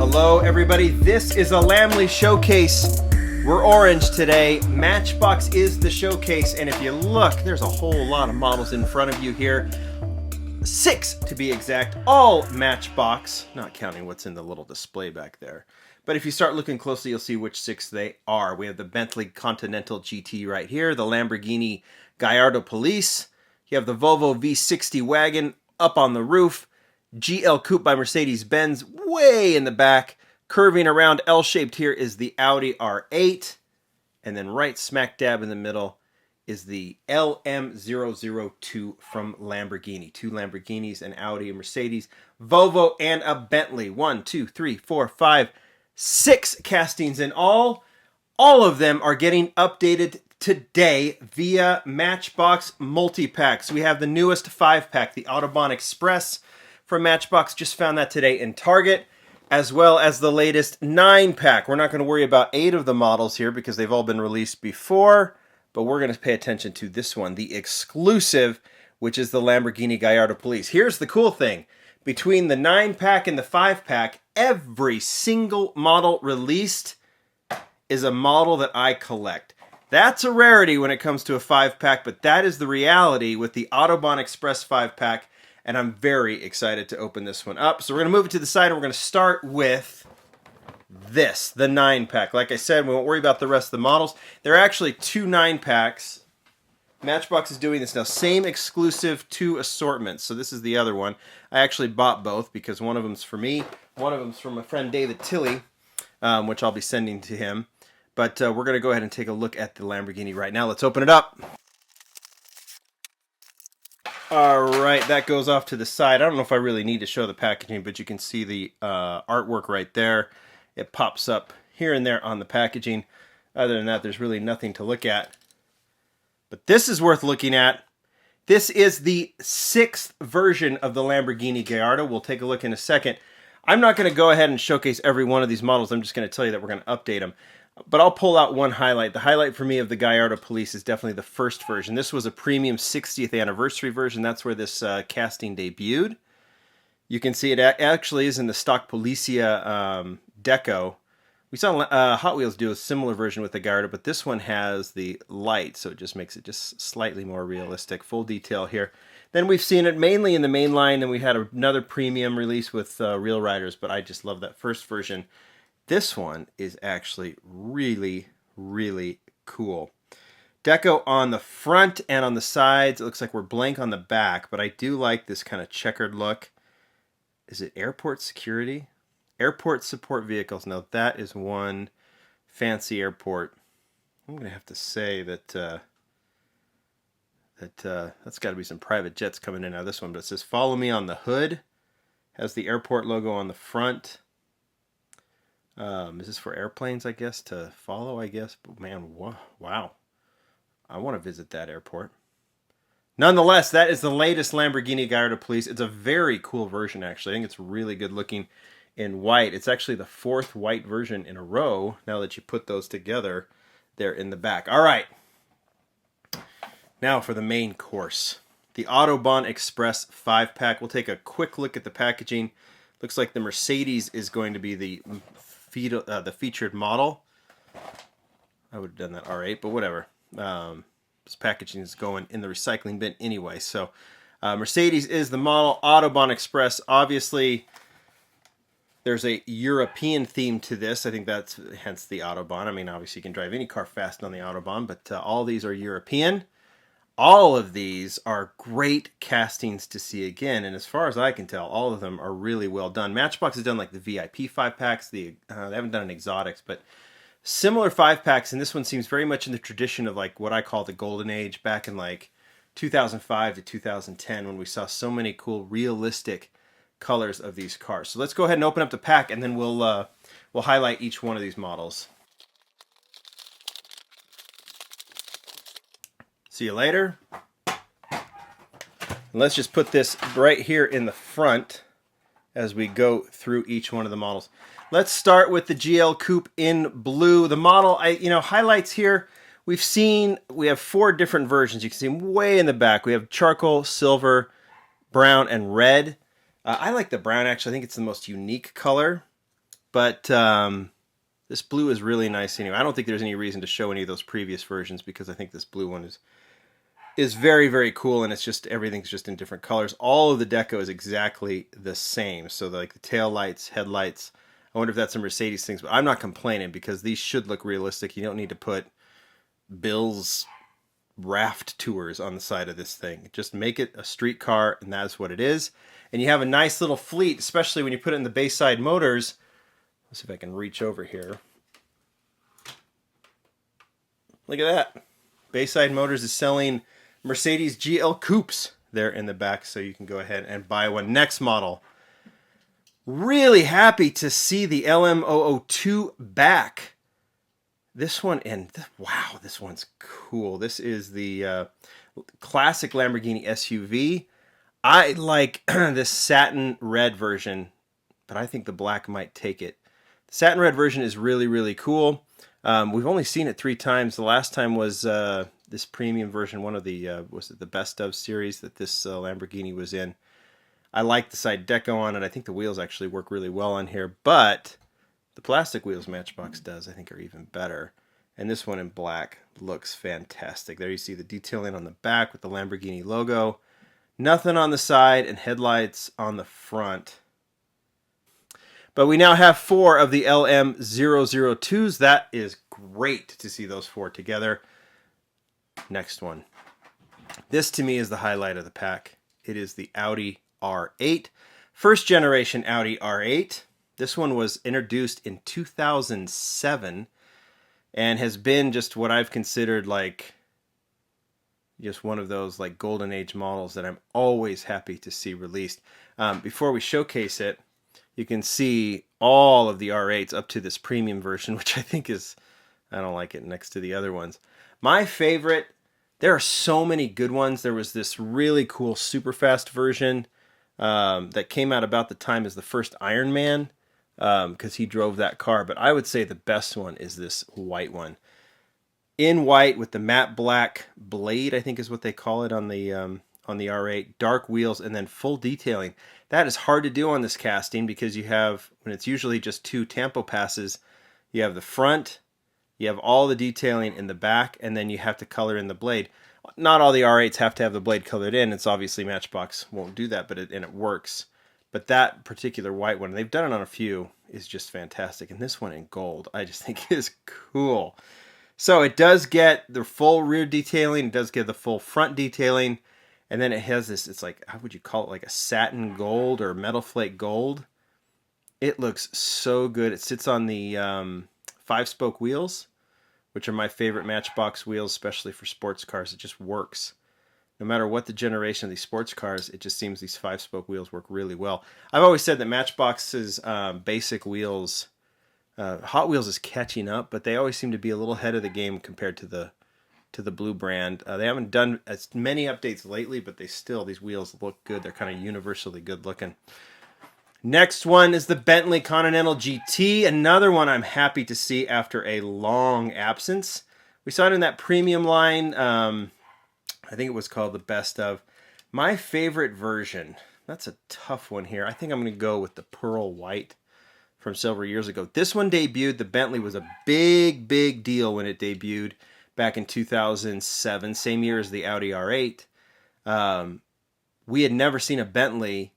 Hello everybody, this is a Lamley showcase. We're orange today. Matchbox is the showcase, and if you look, there's a whole lot of models in front of you here. 6 to be exact, all Matchbox, not counting what's in the little display back there. But if you start looking closely, you'll see which 6 they are. We have the Bentley Continental GT right here, the Lamborghini Gallardo Police. You have the Volvo V60 Wagon up on the roof. GL Coupe by Mercedes-Benz way in the back. Curving around L-shaped here is the Audi R8. And then right smack dab in the middle is the LM002 from Lamborghini. 2 Lamborghinis, an Audi, a Mercedes, Volvo, and a Bentley. 1, 2, 3, 4, 5, 6 castings in all. All of them are getting updated today via Matchbox multi-packs. We have the newest 5-pack, the Autobahn Express from Matchbox. Just found that today in Target, as well as the latest 9-pack. We're not going to worry about 8 of the models here because they've all been released before, but we're going to pay attention to this one, the exclusive, which is the Lamborghini Gallardo Police. Here's the cool thing. Between the 9-pack and the 5-pack, every single model released is a model that I collect. That's a rarity when it comes to a 5-pack, but that is the reality with the Autobahn Express 5-pack, and I'm very excited to open this one up. So we're going to move it to the side, and we're going to start with this, the 9-pack. Like I said, we won't worry about the rest of the models. There are actually 2 9-packs. Matchbox is doing this now. Same exclusive 2 assortments. So this is the other one. I actually bought both because one of them's for me. One of them's from my friend David Tilley, which I'll be sending to him. But we're going to go ahead and take a look at the Lamborghini right now. Let's open it up. All right, that goes off to the side. I don't know if I really need to show the packaging, but you can see the artwork right there. It pops up here and there on the packaging. Other than that, there's really nothing to look at. But this is worth looking at. This is the 6th version of the Lamborghini Gallardo. We'll take a look in a second. I'm not going to go ahead and showcase every one of these models. I'm just going to tell you that we're going to update them. But I'll pull out one highlight. The highlight for me of the Gallardo Police is definitely the first version. This was a premium 60th anniversary version. That's where this casting debuted. You can see it actually is in the stock Policia deco. We saw Hot Wheels do a similar version with the Garda, but this one has the light, so it just makes it just slightly more realistic. Full detail here. Then we've seen it mainly in the main line, and we had another premium release with Real Riders, but I just love that first version. This one is actually really, really cool. Deco on the front and on the sides. It looks like we're blank on the back, but I do like this kind of checkered look. Is it airport security? Airport support vehicles. Now that is one fancy airport. I'm going to have to say that that's got to be some private jets coming in out of this one. But it says "Follow me" on the hood. Has the airport logo on the front. Is this for airplanes, I guess, to follow, I guess? But man, wow. I want to visit that airport. Nonetheless, that is the latest Lamborghini Gallardo Police. It's a very cool version, actually. I think it's really good looking in white. It's actually the 4th white version in a row. Now that you put those together, they're in the back. All right. Now for the main course. The Autobahn Express 5-pack. We'll take a quick look at the packaging. Looks like the Mercedes is going to be the featured model. I would have done that R8, but whatever. This packaging is going in the recycling bin anyway. So Mercedes is the model. Autobahn Express, obviously, there's a European theme to this. I think that's hence the Autobahn. I mean, obviously you can drive any car fast on the Autobahn, but all these are European. All of these are great castings to see again, and as far as I can tell, all of them are really well done. Matchbox has done like the VIP 5-packs. They haven't done an exotics, but similar 5-packs, and this one seems very much in the tradition of like what I call the golden age back in like 2005 to 2010 when we saw so many cool realistic colors of these cars. So let's go ahead and open up the pack, and then we'll highlight each one of these models. See you later. And let's just put this right here in the front as we go through each one of the models. Let's start with the GL Coupe in blue. The model, highlights here. We have 4 different versions. You can see them way in the back. We have charcoal, silver, brown, and red. I like the brown, actually. I think it's the most unique color. but this blue is really nice anyway. I don't think there's any reason to show any of those previous versions because I think this blue one is very, very cool, and it's just everything's just in different colors. All of the deco is exactly the same. So like the tail lights, headlights. I wonder if that's some Mercedes things, but I'm not complaining because these should look realistic. You don't need to put Bill's raft tours on the side of this thing. Just make it a street car, and that's what it is. And you have a nice little fleet, especially when you put it in the Bayside Motors. Let's see if I can reach over here. Look at that. Bayside Motors is selling Mercedes GL Coupes there in the back, so you can go ahead and buy one. Next model. Really happy to see the LM002 back. This one, and wow, this one's cool. This is the classic Lamborghini SUV. I like this satin red version, but I think the black might take it. The satin red version is really, really cool. We've only seen it 3 times. The last time was this premium version, one of the, was it the Best Of series that this Lamborghini was in. I like the side deco on it. I think the wheels actually work really well on here, but the plastic wheels Matchbox does, I think, are even better. And this one in black looks fantastic. There you see the detailing on the back with the Lamborghini logo. Nothing on the side and headlights on the front. But we now have 4 of the LM002s. That is great to see those 4 together. Next one. This to me is the highlight of the pack. It is the Audi R8. First generation Audi R8. This one was introduced in 2007 and has been just what I've considered like just one of those like golden age models that I'm always happy to see released. Before we showcase it, you can see all of the R8s up to this premium version, which I think is, I don't like it next to the other ones. My favorite, there are so many good ones. There was this really cool super fast version that came out about the time as the first Iron Man, because he drove that car. But I would say the best one is this white one. In white with the matte black blade, I think is what they call it on the R8. Dark wheels and then full detailing. That is hard to do on this casting because you have, when it's usually just 2 tampo passes, you have the front, you have all the detailing in the back, and then you have to color in the blade. Not all the R8s have to have the blade colored in. It's obviously Matchbox won't do that, but it works. But that particular white one, they've done it on a few, is just fantastic. And this one in gold, I just think is cool. So it does get the full rear detailing. It does get the full front detailing. And then it has this, it's like, how would you call it? Like a satin gold or metal flake gold. It looks so good. It sits on the 5-spoke wheels, which are my favorite Matchbox wheels, especially for sports cars. It just works. No matter what the generation of these sports cars, it just seems these 5-spoke wheels work really well. I've always said that Matchbox's basic wheels, Hot Wheels is catching up, but they always seem to be a little ahead of the game compared to the Blue brand. They haven't done as many updates lately, but these wheels look good. They're kind of universally good looking. Next one is the Bentley Continental GT, another one I'm happy to see after a long absence. We saw it in that premium line. I think it was called the Best Of. My favorite version, that's a tough one here. I think I'm going to go with the Pearl White from several years ago. This one debuted. The Bentley was a big, big deal when it debuted back in 2007, same year as the Audi R8. We had never seen a Bentley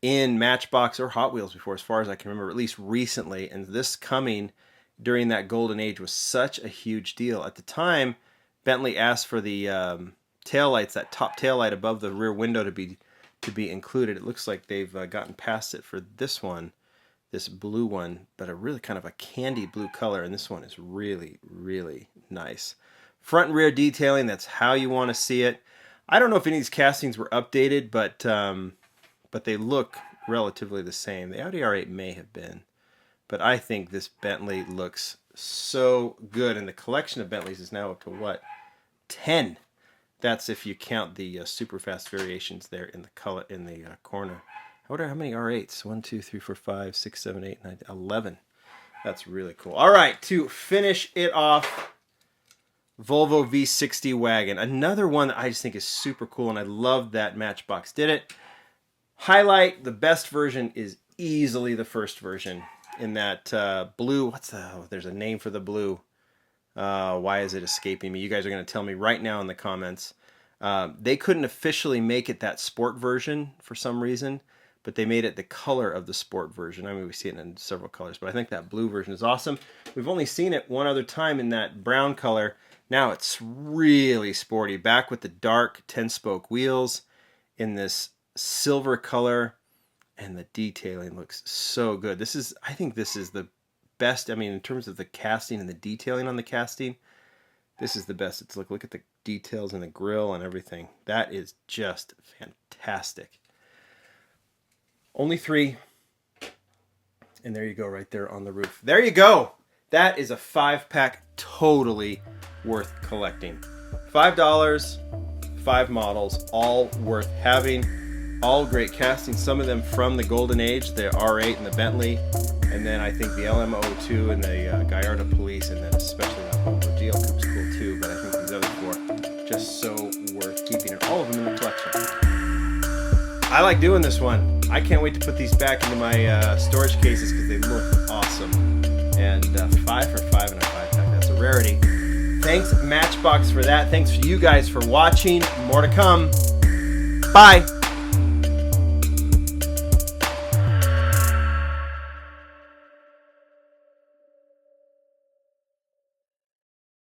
in Matchbox or Hot Wheels before, as far as I can remember, at least recently. And this coming during that golden age was such a huge deal. At the time, Bentley asked for the taillights, that top taillight above the rear window to be included. It looks like they've gotten past it for this one, this blue one, but a really kind of a candy blue color. And this one is really, really nice. Front and rear detailing, that's how you want to see it. I don't know if any of these castings were updated, but they look relatively the same. The Audi R8 may have been, but I think this Bentley looks so good. And the collection of Bentleys is now up to what? 10. That's if you count the super fast variations there in the color in the corner. I wonder how many R8s. 1, 2, 3, 4, 5, 6, 7, 8, 9, 11. That's really cool. All right, to finish it off, Volvo V60 Wagon. Another one that I just think is super cool, and I love that Matchbox did it. Highlight, the best version is easily the first version. blue. There's a name for the blue. Why is it escaping me? You guys are going to tell me right now in the comments. They couldn't officially make it that sport version for some reason, but they made it the color of the sport version. I mean, we see it in several colors, but I think that blue version is awesome. We've only seen it one other time in that brown color. Now it's really sporty. Back with the dark 10-spoke wheels in this silver color, and the detailing looks so good. I think this is the best. I mean, in terms of the casting and the detailing on the casting, this is the best. It's look at the details in the grill and everything. That is just fantastic. Only 3. And there you go, right there on the roof. There you go. That is a 5-pack, totally worth collecting. $5, 5 models, all worth having. All great casting. Some of them from the golden age, the R8 and the Bentley, and then I think the LM002 and the Garda Police, and then especially that Volvo GL Coupe's cool too. But I think these other 4 just so worth keeping, and all of them in the collection. I like doing this one. I can't wait to put these back into my storage cases because they look awesome. And 5 for 5 in a 5-pack, that's a rarity. Thanks Matchbox for that. Thanks for you guys for watching. More to come. Bye.